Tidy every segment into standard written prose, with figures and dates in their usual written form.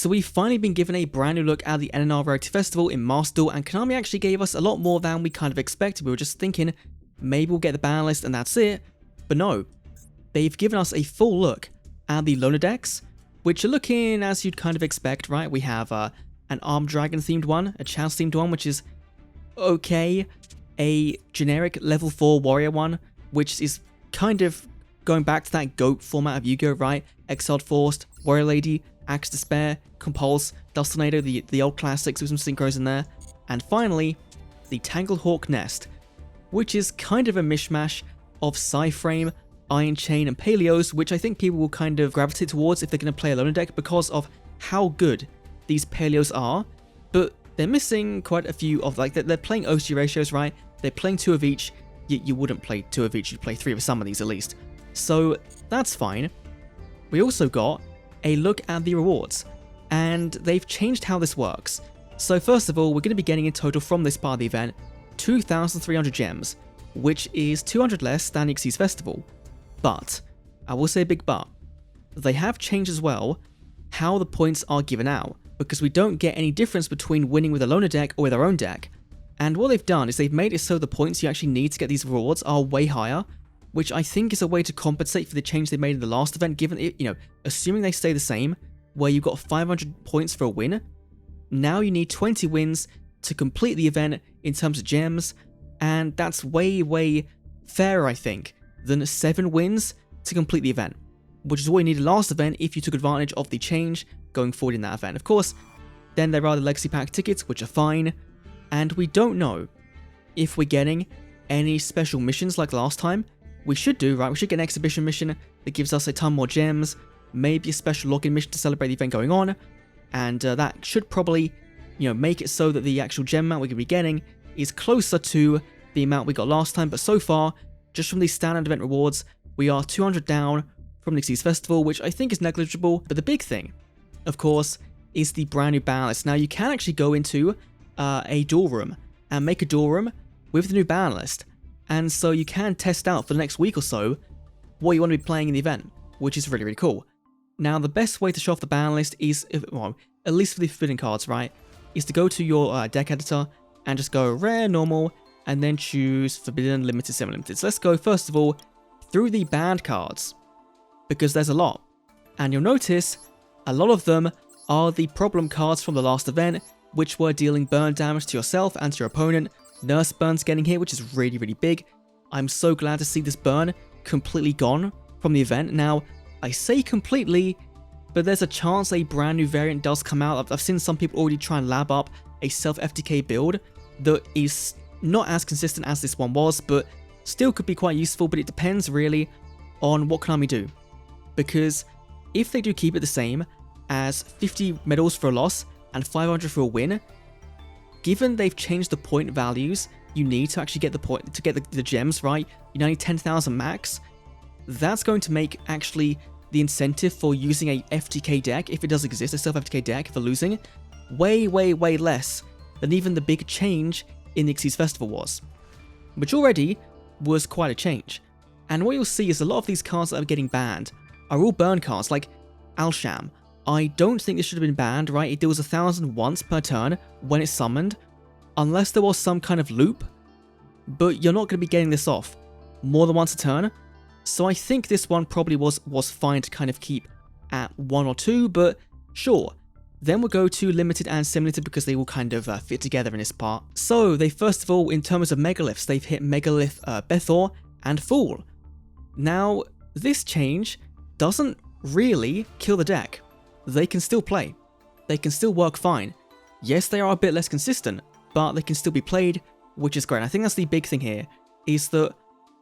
So we've finally been given a brand new look at the NNR Rarity Festival in Master Duel, and Konami actually gave us a lot more than we kind of expected. We were just thinking, maybe we'll get the ban list and that's it. But no, they've given us a full look at the loner decks, which are looking as you'd kind of expect, right? We have an Armed Dragon themed one, a Chance themed one, which is okay, a generic level 4 warrior one, which is kind of going back to that GOAT format of Yu-Gi-Oh, right? Exiled Forced, Warrior Lady, Axe Despair, Compulse, Dust Tornado, the old classics with some synchros in there. And finally, the Tangled Hawk Nest, which is kind of a mishmash of Psy-Frame, Iron Chain, and Paleos, which I think people will kind of gravitate towards if they're going to play a loner deck because of how good these Paleos are, but they're missing quite a few of, like, they're playing OC ratios, right? They're playing 2 of each. You wouldn't play 2 of each, you'd play 3 of some of these at least. So that's fine. We also got a look at the rewards, and they've changed how this works. So first of all, we're going to be getting in total from this part of the event 2,300 gems, which is 200 less than Xyz Festival. But, I will say a big but, they have changed as well how the points are given out, because we don't get any difference between winning with a loner deck or with our own deck. And what they've done is they've made it so the points you actually need to get these rewards are way higher, which I think is a way to compensate for the change they made in the last event, given it, assuming they stay the same, where you got 500 points for a win, now you need 20 wins to complete the event in terms of gems, and that's way, way fairer, I think, than 7 wins to complete the event, which is what you needed last event if you took advantage of the change going forward in that event. Of course, then there are the Legacy Pack tickets, which are fine, and we don't know if we're getting any special missions like last time. We should do, right? We should get an exhibition mission that gives us a ton more gems, maybe a special login mission to celebrate the event going on, and that should probably, make it so that the actual gem amount we're going to be getting is closer to the amount we got last time. But so far, just from these standard event rewards, we are 200 down from the Xyz Festival, which I think is negligible. But the big thing, of course, is the brand new ban list. Now, you can actually go into a duel room and make a duel room with the new ban list. And so you can test out for the next week or so what you want to be playing in the event, which is really, really cool. Now, the best way to show off the ban list is, well, at least for the forbidden cards, right, is to go to your deck editor and just go rare, normal, and then choose forbidden, limited, semi-limited. So let's go, first of all, through the banned cards, because there's a lot. And you'll notice a lot of them are the problem cards from the last event, which were dealing burn damage to yourself and to your opponent. Nurse Burn's getting here, which is really, really big. I'm so glad to see this burn completely gone from the event. Now, I say completely, but there's a chance a brand new variant does come out. I've seen some people already try and lab up a self-FTK build that is not as consistent as this one was, but still could be quite useful. But it depends really on what Konami do, because if they do keep it the same as 50 medals for a loss and 500 for a win, given they've changed the point values you need to actually get the point to get the gems, right? You now need 10,000 max. That's going to make actually the incentive for using a FTK deck, if it does exist, a self-FTK deck for losing, way, way, way less than even the big change in the Xyz Festival was, which already was quite a change. And what you'll see is a lot of these cards that are getting banned are all burn cards, like Alsham. I don't think this should have been banned, right? It deals 1,000 once per turn when it's summoned, unless there was some kind of loop, but you're not going to be getting this off more than once a turn. So I think this one probably was fine to kind of keep at 1 or 2, but sure. Then we'll go to limited and semi-limited because they will kind of fit together in this part. So they, first of all, in terms of megaliths, they've hit Megalith Bethor and Fool. Now, this change doesn't really kill the deck. They can still play. They can still work fine. Yes, they are a bit less consistent, but they can still be played, which is great. I think that's the big thing here, is that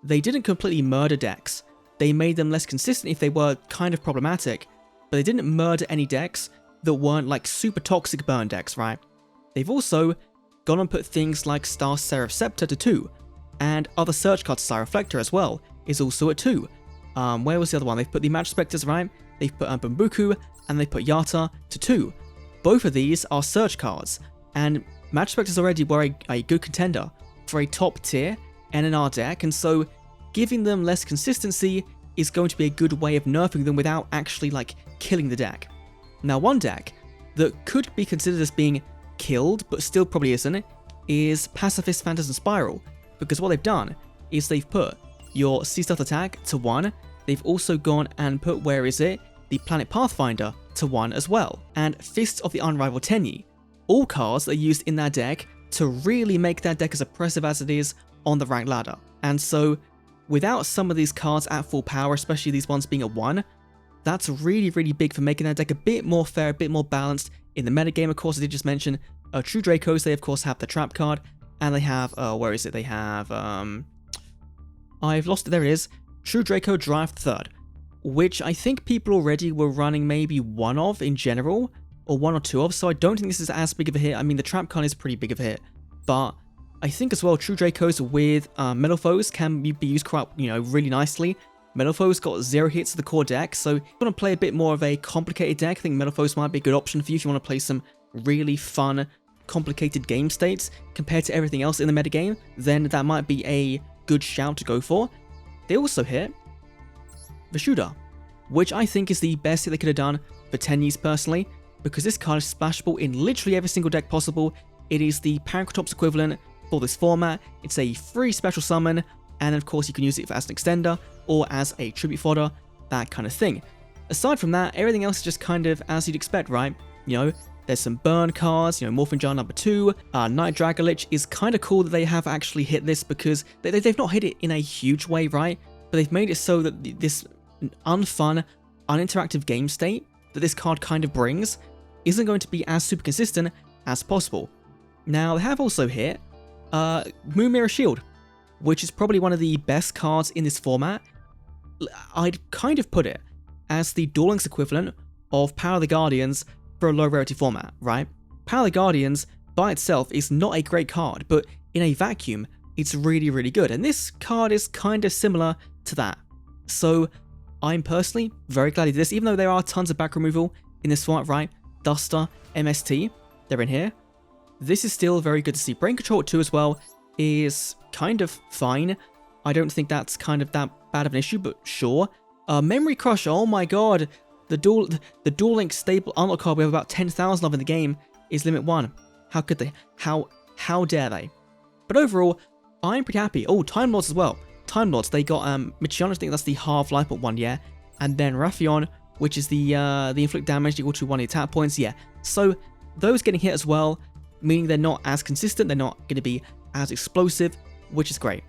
they didn't completely murder decks. They made them less consistent if they were kind of problematic, but they didn't murder any decks that weren't like super toxic burn decks, right? They've also gone and put things like Star Seraph Scepter to 2, and other search cards, Star Reflector as well, is also at 2. Where was the other one? They've put the Match Spectres, right? They've put Bambuku, and they put Yata to 2. Both of these are search cards, and Match Spectres already were a good contender for a top tier NNR deck, and so giving them less consistency is going to be a good way of nerfing them without actually like killing the deck. Now, one deck that could be considered as being killed, but still probably isn't, is Pacifist Phantasm Spiral, because what they've done is they've put your Sea Stealth attack to 1, they've also gone and put, where is it, the Planet Pathfinder to 1 as well, and Fists of the Unrivaled Tenyi, all cards that are used in that deck to really make that deck as oppressive as it is on the rank ladder. And so, without some of these cards at full power, especially these ones being a 1, that's really, really big for making that deck a bit more fair, a bit more balanced in the metagame. Of course, I did just mention True Dracos, they of course have the trap card, and they have, where is it, they have, I've lost it, there it is, True Draco Drive 3rd, which I think people already were running maybe 1 of in general, or 1 or 2 of, so I don't think this is as big of a hit. I mean, the trap card is pretty big of a hit, but I think as well, True Dracos with Metal Foes can be used quite, really nicely. Metal Foes got 0 hits to the core deck, so if you want to play a bit more of a complicated deck, I think Metal Foes might be a good option for you if you want to play some really fun, complicated game states compared to everything else in the metagame, then that might be a good shout to go for. They also hit Vishuda, which I think is the best hit they could have done for Tenyis personally, because this card is splashable in literally every single deck possible. It is the Pancratops equivalent for this format. It's a free special summon, and of course you can use it as an extender or as a tribute fodder, that kind of thing. Aside from that, everything else is just kind of as you'd expect, right? There's some burn cards, Morphin Jar number 2, Night Dragalich is kind of cool that they have actually hit this, because they've not hit it in a huge way, right? But they've made it so that this unfun, uninteractive game state that this card kind of brings isn't going to be as super consistent as possible. Now, they have also hit Moon Mirror Shield, which is probably one of the best cards in this format. I'd kind of put it as the Duel Links equivalent of Power of the Guardians for a low rarity format, right? Power of the Guardians by itself is not a great card, but in a vacuum, it's really, really good. And this card is kind of similar to that. So I'm personally very glad he did this, even though there are tons of back removal in this format, right? Duster, MST, they're in here. This is still very good to see. Brain Control 2 as well is kind of fine. I don't think that's kind of that bad of an issue, but sure. Memory Crush, oh my god. The Duel Link staple unlock card we have about 10,000 of in the game is limit 1. How could they? How dare they? But overall, I'm pretty happy. Oh, Time Lords as well. Time Lords, they got Michion, I think that's the half-life but 1, yeah. And then Raffion, which is the inflict damage equal to 1 of the attack points, yeah. So those getting hit as well, meaning they're not as consistent, they're not going to be as explosive, which is great.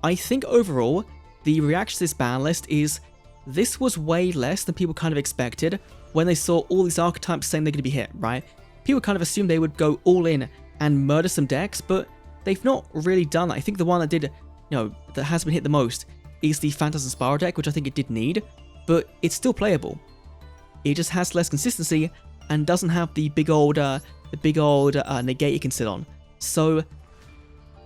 I think overall, the reaction to this ban list is this was way less than people kind of expected when they saw all these archetypes saying they're going to be hit, right? People kind of assumed they would go all in and murder some decks, but they've not really done that. I think the one that did, that has been hit the most is the Phantasm Spiral deck, which I think it did need, but it's still playable. It just has less consistency and doesn't have the big old negate you can sit on. So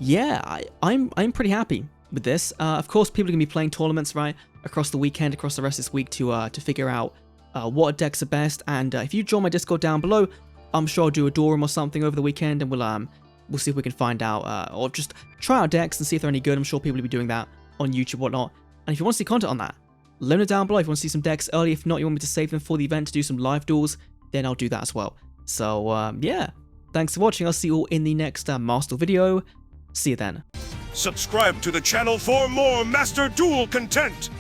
yeah, I'm pretty happy with this. Of course, people are going to be playing tournaments, right, across the weekend, across the rest of this week to figure out what decks are best. And if you join my Discord down below, I'm sure I'll do a duel room or something over the weekend, and we'll see if we can find out or just try out decks and see if they're any good. I'm sure people will be doing that on YouTube, whatnot. And if you want to see content on that, let me know down below. If you want to see some decks early, if not, you want me to save them for the event to do some live duels, then I'll do that as well. So yeah, thanks for watching. I'll see you all in the next Master video. See you then. Subscribe to the channel for more Master Duel content!